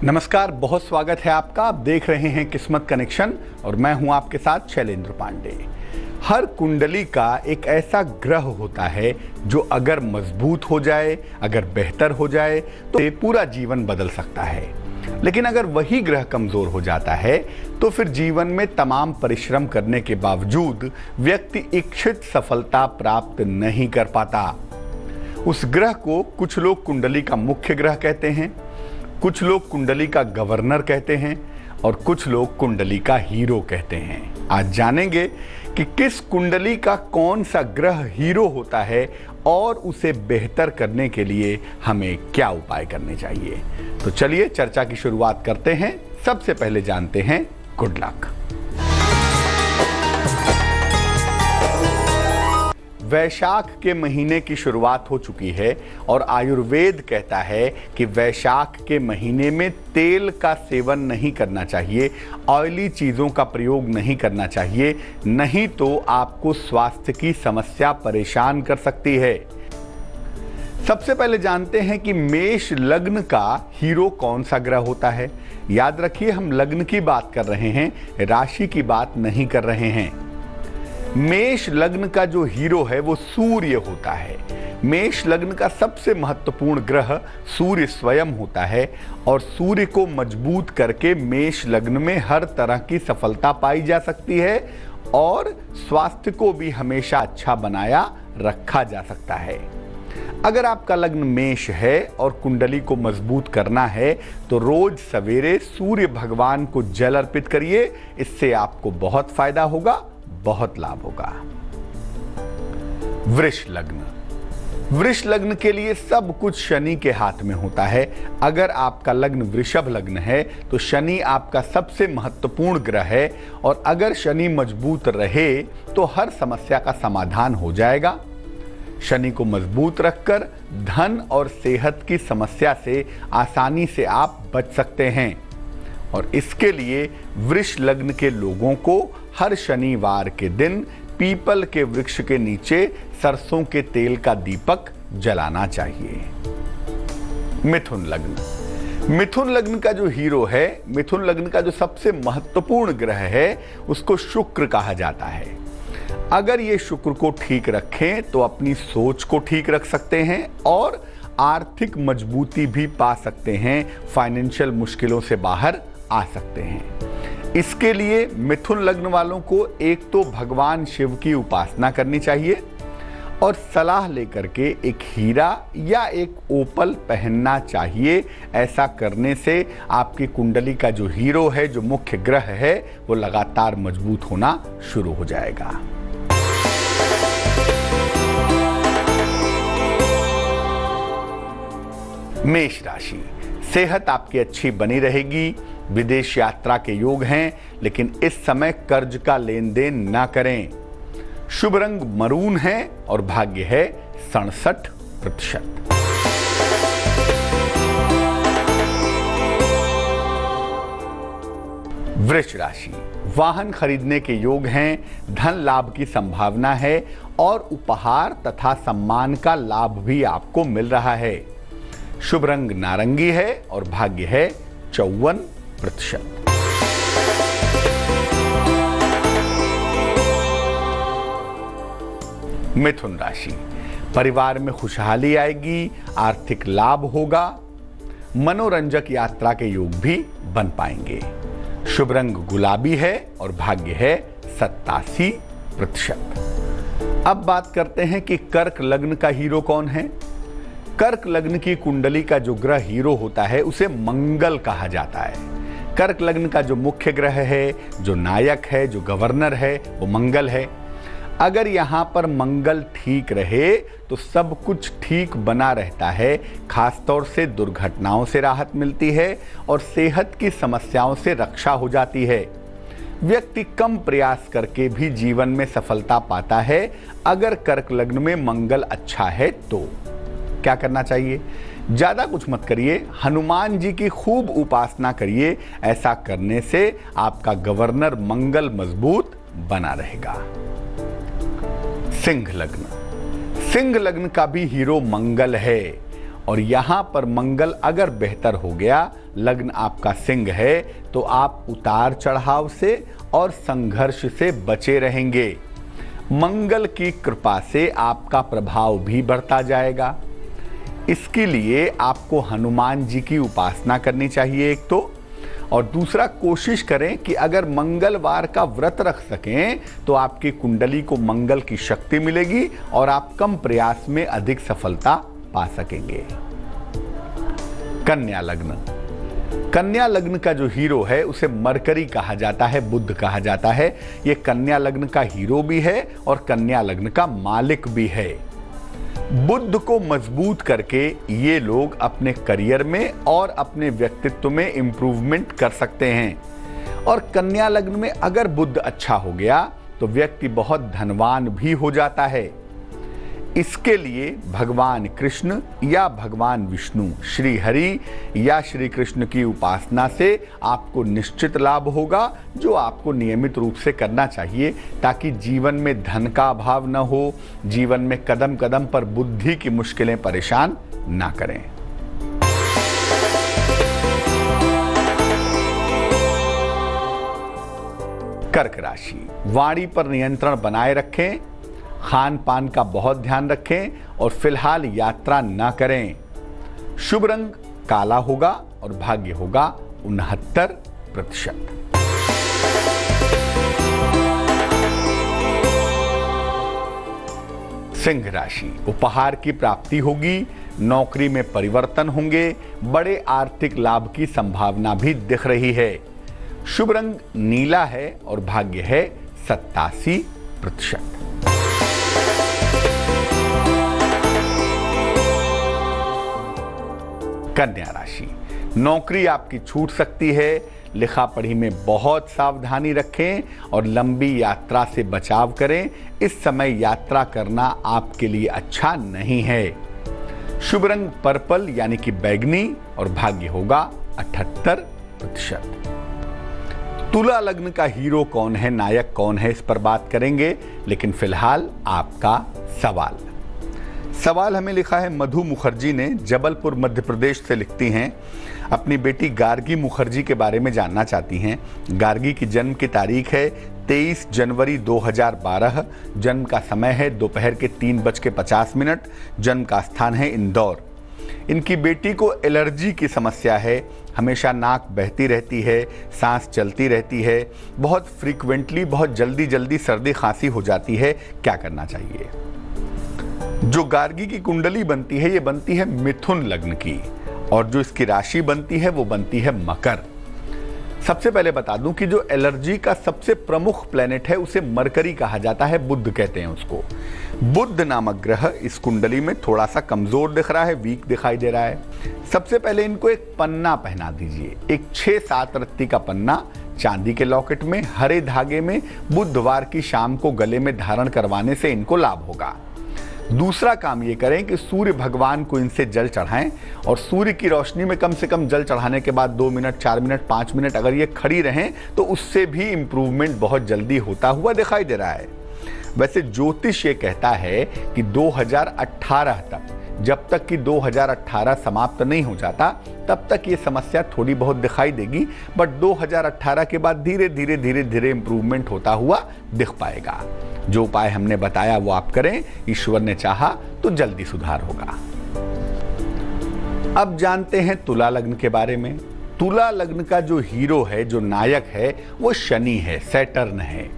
नमस्कार, बहुत स्वागत है आपका। आप देख रहे हैं किस्मत कनेक्शन और मैं हूं आपके साथ शैलेंद्र पांडे। हर कुंडली का एक ऐसा ग्रह होता है जो अगर मजबूत हो जाए, अगर बेहतर हो जाए तो पूरा जीवन बदल सकता है। लेकिन अगर वही ग्रह कमजोर हो जाता है तो फिर जीवन में तमाम परिश्रम करने के बावजूद व्यक्ति इच्छित सफलता प्राप्त नहीं कर पाता। उस ग्रह को कुछ लोग कुंडली का मुख्य ग्रह कहते हैं, कुछ लोग कुंडली का गवर्नर कहते हैं और कुछ लोग कुंडली का हीरो कहते हैं। आज जानेंगे कि किस कुंडली का कौन सा ग्रह हीरो होता है और उसे बेहतर करने के लिए हमें क्या उपाय करने चाहिए। तो चलिए चर्चा की शुरुआत करते हैं। सबसे पहले जानते हैं गुड लक। वैशाख के महीने की शुरुआत हो चुकी है और आयुर्वेद कहता है कि वैशाख के महीने में तेल का सेवन नहीं करना चाहिए, ऑयली चीज़ों का प्रयोग नहीं करना चाहिए, नहीं तो आपको स्वास्थ्य की समस्या परेशान कर सकती है। सबसे पहले जानते हैं कि मेष लग्न का हीरो कौन सा ग्रह होता है। याद रखिए, हम लग्न की बात कर रहे हैं, राशि की बात नहीं कर रहे हैं। मेष लग्न का जो हीरो है वो सूर्य होता है। मेष लग्न का सबसे महत्वपूर्ण ग्रह सूर्य स्वयं होता है और सूर्य को मजबूत करके मेष लग्न में हर तरह की सफलता पाई जा सकती है और स्वास्थ्य को भी हमेशा अच्छा बनाया रखा जा सकता है। अगर आपका लग्न मेष है और कुंडली को मजबूत करना है तो रोज सवेरे सूर्य भगवान को जल अर्पित करिए। इससे आपको बहुत फायदा होगा, बहुत लाभ होगा। वृष लग्न। वृष लग्न के लिए सब कुछ शनि के हाथ में होता है। अगर आपका लग्न वृषभ लग्न है तो शनि आपका सबसे महत्वपूर्ण ग्रह है और अगर शनि मजबूत रहे तो हर समस्या का समाधान हो जाएगा। शनि को मजबूत रखकर धन और सेहत की समस्या से आसानी से आप बच सकते हैं और इसके लिए वृष लग्न के लोगों को हर शनिवार के दिन पीपल के वृक्ष के नीचे सरसों के तेल का दीपक जलाना चाहिए। मिथुन लग्न। मिथुन लग्न का जो हीरो है, मिथुन लग्न का जो सबसे महत्वपूर्ण ग्रह है उसको शुक्र कहा जाता है। अगर ये शुक्र को ठीक रखें तो अपनी सोच को ठीक रख सकते हैं और आर्थिक मजबूती भी पा सकते हैं, फाइनेंशियल मुश्किलों से बाहर आ सकते हैं। इसके लिए मिथुन लग्न वालों को एक तो भगवान शिव की उपासना करनी चाहिए और सलाह लेकर के एक हीरा या एक ओपल पहनना चाहिए। ऐसा करने से आपकी कुंडली का जो हीरो है, जो मुख्य ग्रह है, वो लगातार मजबूत होना शुरू हो जाएगा। मेष राशि। सेहत आपकी अच्छी बनी रहेगी, विदेश यात्रा के योग हैं, लेकिन इस समय कर्ज का लेन देन ना करें। शुभ रंग मरून है और भाग्य है 67%। वृष राशि। वाहन खरीदने के योग हैं, धन लाभ की संभावना है और उपहार तथा सम्मान का लाभ भी आपको मिल रहा है। शुभ रंग नारंगी है और भाग्य है 54%। मिथुन राशि। परिवार में खुशहाली आएगी, आर्थिक लाभ होगा, मनोरंजक यात्रा के योग भी बन पाएंगे। शुभ रंग गुलाबी है और भाग्य है 87%। अब बात करते हैं कि कर्क लग्न का हीरो कौन है। कर्क लग्न की कुंडली का जो ग्रह हीरो होता है उसे मंगल कहा जाता है। कर्क लग्न का जो मुख्य ग्रह है, जो नायक है, जो गवर्नर है, वो मंगल है। अगर यहाँ पर मंगल ठीक रहे तो सब कुछ ठीक बना रहता है। खासतौर से दुर्घटनाओं से राहत मिलती है और सेहत की समस्याओं से रक्षा हो जाती है। व्यक्ति कम प्रयास करके भी जीवन में सफलता पाता है। अगर कर्क लग्न में मंगल अच्छा है तो क्या करना चाहिए? ज्यादा कुछ मत करिए, हनुमान जी की खूब उपासना करिए। ऐसा करने से आपका गवर्नर मंगल मजबूत बना रहेगा। सिंह लग्न। सिंह लग्न का भी हीरो मंगल है और यहां पर मंगल अगर बेहतर हो गया, लग्न आपका सिंह है, तो आप उतार चढ़ाव से और संघर्ष से बचे रहेंगे। मंगल की कृपा से आपका प्रभाव भी बढ़ता जाएगा। इसके लिए आपको हनुमान जी की उपासना करनी चाहिए एक तो, और दूसरा कोशिश करें कि अगर मंगलवार का व्रत रख सकें तो आपकी कुंडली को मंगल की शक्ति मिलेगी और आप कम प्रयास में अधिक सफलता पा सकेंगे। कन्या लग्न। कन्या लग्न का जो हीरो है उसे मरकरी कहा जाता है, बुध कहा जाता है। ये कन्या लग्न का हीरो भी है और कन्या लग्न का मालिक भी है। बुध को मजबूत करके ये लोग अपने करियर में और अपने व्यक्तित्व में इंप्रूवमेंट कर सकते हैं। और कन्या लग्न में अगर बुध अच्छा हो गया तो व्यक्ति बहुत धनवान भी हो जाता है। इसके लिए भगवान कृष्ण या भगवान विष्णु, श्री हरि या श्री कृष्ण की उपासना से आपको निश्चित लाभ होगा, जो आपको नियमित रूप से करना चाहिए ताकि जीवन में धन का अभाव न हो, जीवन में कदम कदम पर बुद्धि की मुश्किलें परेशान ना करें। कर्क राशि। वाणी पर नियंत्रण बनाए रखें, खान पान का बहुत ध्यान रखें और फिलहाल यात्रा ना करें। शुभ रंग काला होगा और भाग्य होगा 69%। सिंह राशि। उपहार की प्राप्ति होगी, नौकरी में परिवर्तन होंगे, बड़े आर्थिक लाभ की संभावना भी दिख रही है। शुभ रंग नीला है और भाग्य है 87%। कन्या राशि। नौकरी आपकी छूट सकती है, लिखा पढ़ी में बहुत सावधानी रखें और लंबी यात्रा से बचाव करें। इस समय यात्रा करना आपके लिए अच्छा नहीं है। शुभ रंग पर्पल यानी कि बैगनी और भाग्य होगा 78%। तुला लग्न का हीरो कौन है, नायक कौन है, इस पर बात करेंगे, लेकिन फिलहाल आपका सवाल हमें लिखा है मधु मुखर्जी ने, जबलपुर मध्य प्रदेश से लिखती हैं। अपनी बेटी गार्गी मुखर्जी के बारे में जानना चाहती हैं। गार्गी की जन्म की तारीख है 23 जनवरी 2012। जन्म का समय है दोपहर के 3:50। जन्म का स्थान है इंदौर। इनकी बेटी को एलर्जी की समस्या है, हमेशा नाक बहती रहती है, सांस चलती रहती है, बहुत फ्रीक्वेंटली, बहुत जल्दी सर्दी खांसी हो जाती है। क्या करना चाहिए? जो गार्गी की कुंडली बनती है ये बनती है मिथुन लग्न की, और जो इसकी राशि बनती है वो बनती है मकर। सबसे पहले बता दूं कि जो एलर्जी का सबसे प्रमुख प्लेनेट है उसे मरकरी कहा जाता है, बुध कहते हैं उसको। बुध नामक ग्रह इस कुंडली में थोड़ा सा कमजोर दिख रहा है, वीक दिखाई दे रहा है। सबसे पहले इनको एक पन्ना पहना दीजिए, एक 6-7 रत्ती का पन्ना चांदी के लॉकेट में हरे धागे में बुधवार की शाम को गले में धारण करवाने से इनको लाभ होगा। दूसरा काम ये करें कि सूर्य भगवान को इनसे जल चढ़ाएं और सूर्य की रोशनी में कम से कम जल चढ़ाने के बाद 2 मिनट, 4 मिनट, 5 मिनट अगर ये खड़ी रहें तो उससे भी इम्प्रूवमेंट बहुत जल्दी होता हुआ दिखाई दे रहा है। वैसे ज्योतिष ये कहता है कि 2018 तक, जब तक कि 2018 समाप्त नहीं हो जाता तब तक ये समस्या थोड़ी बहुत दिखाई देगी, बट 2018 के बाद धीरे धीरे इम्प्रूवमेंट होता हुआ दिख पाएगा। जो उपाय हमने बताया वो आप करें, ईश्वर ने चाहा तो जल्दी सुधार होगा। अब जानते हैं तुला लग्न के बारे में। तुला लग्न का जो हीरो है, जो नायक है, वो शनि है, सैटर्न है।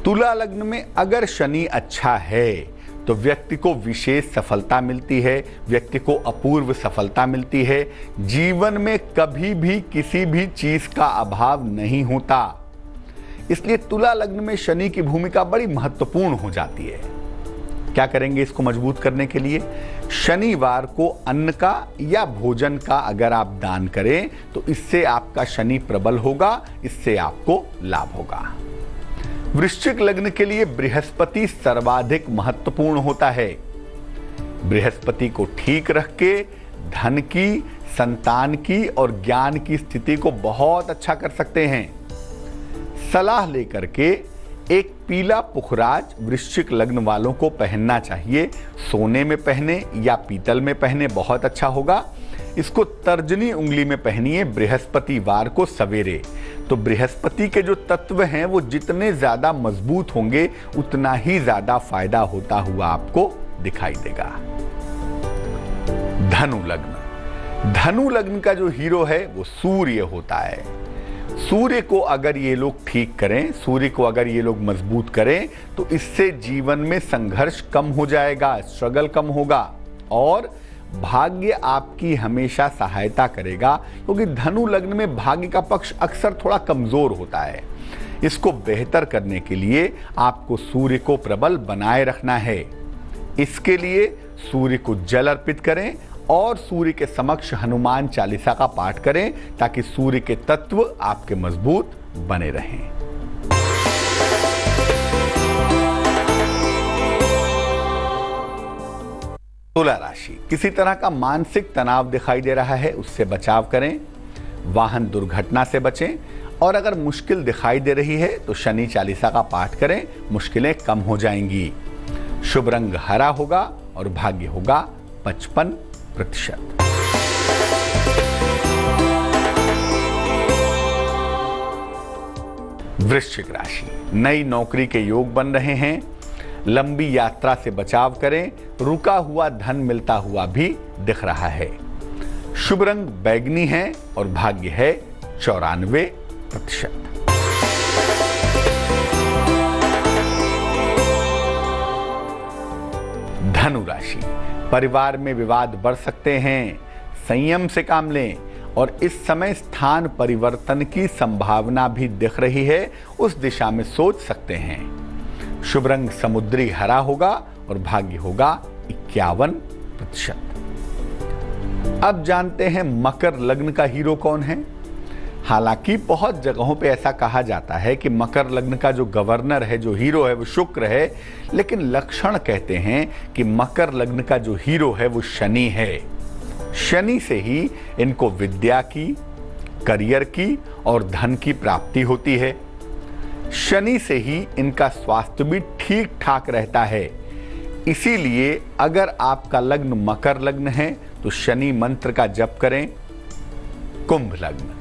तुला लग्न में अगर शनि अच्छा है तो व्यक्ति को विशेष सफलता मिलती है, व्यक्ति को अपूर्व सफलता मिलती है। जीवन में कभी भी किसी भी चीज का अभाव नहीं होता। इसलिए तुला लग्न में शनि की भूमिका बड़ी महत्वपूर्ण हो जाती है। क्या करेंगे इसको मजबूत करने के लिए? शनिवार को अन्न का या भोजन का अगर आप दान करें तो इससे आपका शनि प्रबल होगा, इससे आपको लाभ होगा। वृश्चिक लग्न के लिए बृहस्पति सर्वाधिक महत्वपूर्ण होता है। बृहस्पति को ठीक रख के धन की, संतान की और ज्ञान की स्थिति को बहुत अच्छा कर सकते हैं। सलाह लेकर के एक पीला पुखराज वृश्चिक लग्न वालों को पहनना चाहिए। सोने में पहने या पीतल में पहने बहुत अच्छा होगा। इसको तर्जनी उंगली में पहनिए बृहस्पतिवार को सवेरे। तो बृहस्पति के जो तत्व हैं वो जितने ज्यादा मजबूत होंगे उतना ही ज्यादा फायदा होता हुआ आपको दिखाई देगा। धनु लग्न। धनु लग्न का जो हीरो है वो सूर्य होता है। सूर्य को अगर ये लोग ठीक करें, सूर्य को अगर ये लोग मजबूत करें तो इससे जीवन में संघर्ष कम हो जाएगा, स्ट्रगल कम होगा और भाग्य आपकी हमेशा सहायता करेगा, क्योंकि धनु लग्न में भाग्य का पक्ष अक्सर थोड़ा कमजोर होता है। इसको बेहतर करने के लिए आपको सूर्य को प्रबल बनाए रखना है। इसके लिए सूर्य को जल अर्पित करें और सूर्य के समक्ष हनुमान चालीसा का पाठ करें ताकि सूर्य के तत्व आपके मजबूत बने रहें। तुला राशि। किसी तरह का मानसिक तनाव दिखाई दे रहा है, उससे बचाव करें। वाहन दुर्घटना से बचें और अगर मुश्किल दिखाई दे रही है तो शनि चालीसा का पाठ करें, मुश्किलें कम हो जाएंगी। शुभ रंग हरा होगा और भाग्य होगा 55%। वृश्चिक राशि। नई नौकरी के योग बन रहे हैं। लंबी यात्रा से बचाव करें। रुका हुआ धन मिलता हुआ भी दिख रहा है। शुभ रंग बैगनी है और भाग्य है 94%। धनु राशि। परिवार में विवाद बढ़ सकते हैं, संयम से काम लें और इस समय स्थान परिवर्तन की संभावना भी दिख रही है, उस दिशा में सोच सकते हैं। शुभ रंग समुद्री हरा होगा और भाग्य होगा 51%। अब जानते हैं मकर लग्न का हीरो कौन है। हालांकि बहुत जगहों पे ऐसा कहा जाता है कि मकर लग्न का जो गवर्नर है, जो हीरो है वो शुक्र है, लेकिन लक्षण कहते हैं कि मकर लग्न का जो हीरो है वो शनि है। शनि से ही इनको विद्या की, करियर की और धन की प्राप्ति होती है। शनि से ही इनका स्वास्थ्य भी ठीक ठाक रहता है। इसीलिए अगर आपका लग्न मकर लग्न है तो शनि मंत्र का जप करें। कुंभ लग्न।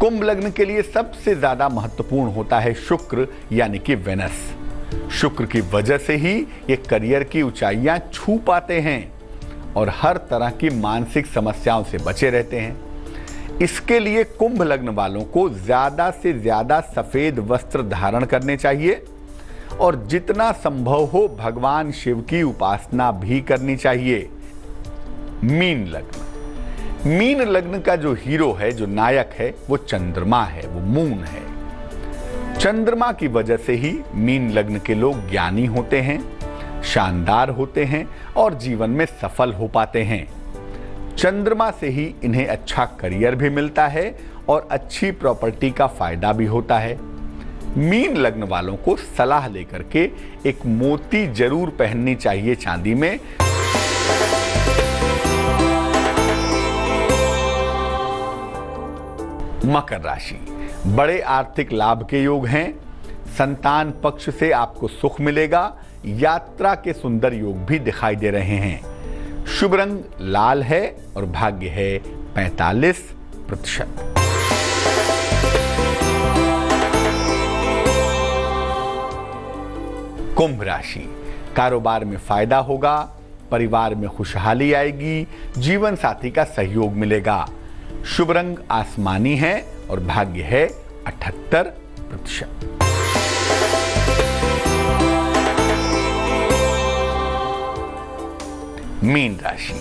कुंभ लग्न के लिए सबसे ज्यादा महत्वपूर्ण होता है शुक्र यानी कि वेनस। शुक्र की वजह से ही ये करियर की ऊंचाइयां छू पाते हैं और हर तरह की मानसिक समस्याओं से बचे रहते हैं। इसके लिए कुंभ लग्न वालों को ज्यादा से ज्यादा सफेद वस्त्र धारण करने चाहिए और जितना संभव हो भगवान शिव की उपासना भी करनी चाहिए। मीन लग्न। मीन लग्न का जो हीरो है, जो नायक है, वो चंद्रमा है, वो मून है। चंद्रमा की वजह से ही मीन लग्न के लोग ज्ञानी होते हैं, शानदार होते हैं और जीवन में सफल हो पाते हैं। चंद्रमा से ही इन्हें अच्छा करियर भी मिलता है और अच्छी प्रॉपर्टी का फायदा भी होता है। मीन लग्न वालों को सलाह लेकर के एक मोती जरूर पहननी चाहिए चांदी में। मकर राशि। बड़े आर्थिक लाभ के योग हैं। संतान पक्ष से आपको सुख मिलेगा। यात्रा के सुंदर योग भी दिखाई दे रहे हैं। शुभ रंग लाल है और भाग्य है 45%। कुंभ राशि। कारोबार में फायदा होगा, परिवार में खुशहाली आएगी, जीवन साथी का सहयोग मिलेगा। शुभ रंग आसमानी है और भाग्य है 78%। मीन राशि।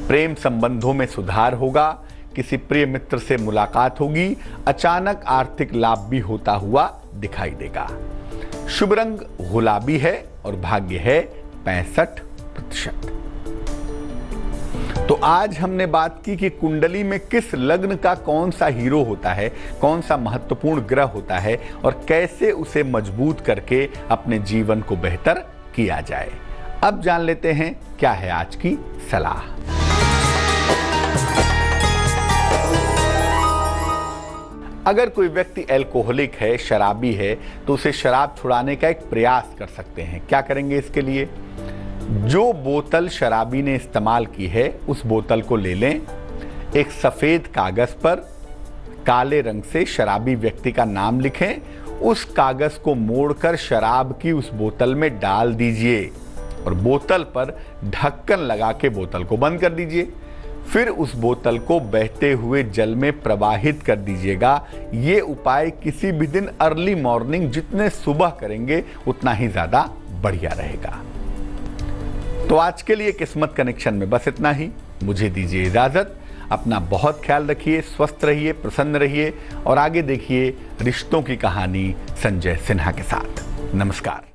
प्रेम संबंधों में सुधार होगा, किसी प्रिय मित्र से मुलाकात होगी, अचानक आर्थिक लाभ भी होता हुआ दिखाई देगा। शुभ रंग गुलाबी है और भाग्य है 65%। तो आज हमने बात की कि कुंडली में किस लग्न का कौन सा हीरो होता है, कौन सा महत्वपूर्ण ग्रह होता है और कैसे उसे मजबूत करके अपने जीवन को बेहतर किया जाए। अब जान लेते हैं क्या है आज की सलाह। अगर कोई व्यक्ति अल्कोहलिक है, शराबी है, तो उसे शराब छुड़ाने का एक प्रयास कर सकते हैं। क्या करेंगे इसके लिए? जो बोतल शराबी ने इस्तेमाल की है उस बोतल को ले लें, एक सफेद कागज पर काले रंग से शराबी व्यक्ति का नाम लिखें, उस कागज को मोड़कर शराब की उस बोतल में डाल दीजिए और बोतल पर ढक्कन लगा के बोतल को बंद कर दीजिए। फिर उस बोतल को बहते हुए जल में प्रवाहित कर दीजिएगा। ये उपाय किसी भी दिन अर्ली मॉर्निंग जितने सुबह करेंगे उतना ही ज्यादा बढ़िया रहेगा। तो आज के लिए किस्मत कनेक्शन में बस इतना ही। मुझे दीजिए इजाजत। अपना बहुत ख्याल रखिए, स्वस्थ रहिए, प्रसन्न रहिए और आगे देखिए रिश्तों की कहानी संजय सिन्हा के साथ। नमस्कार।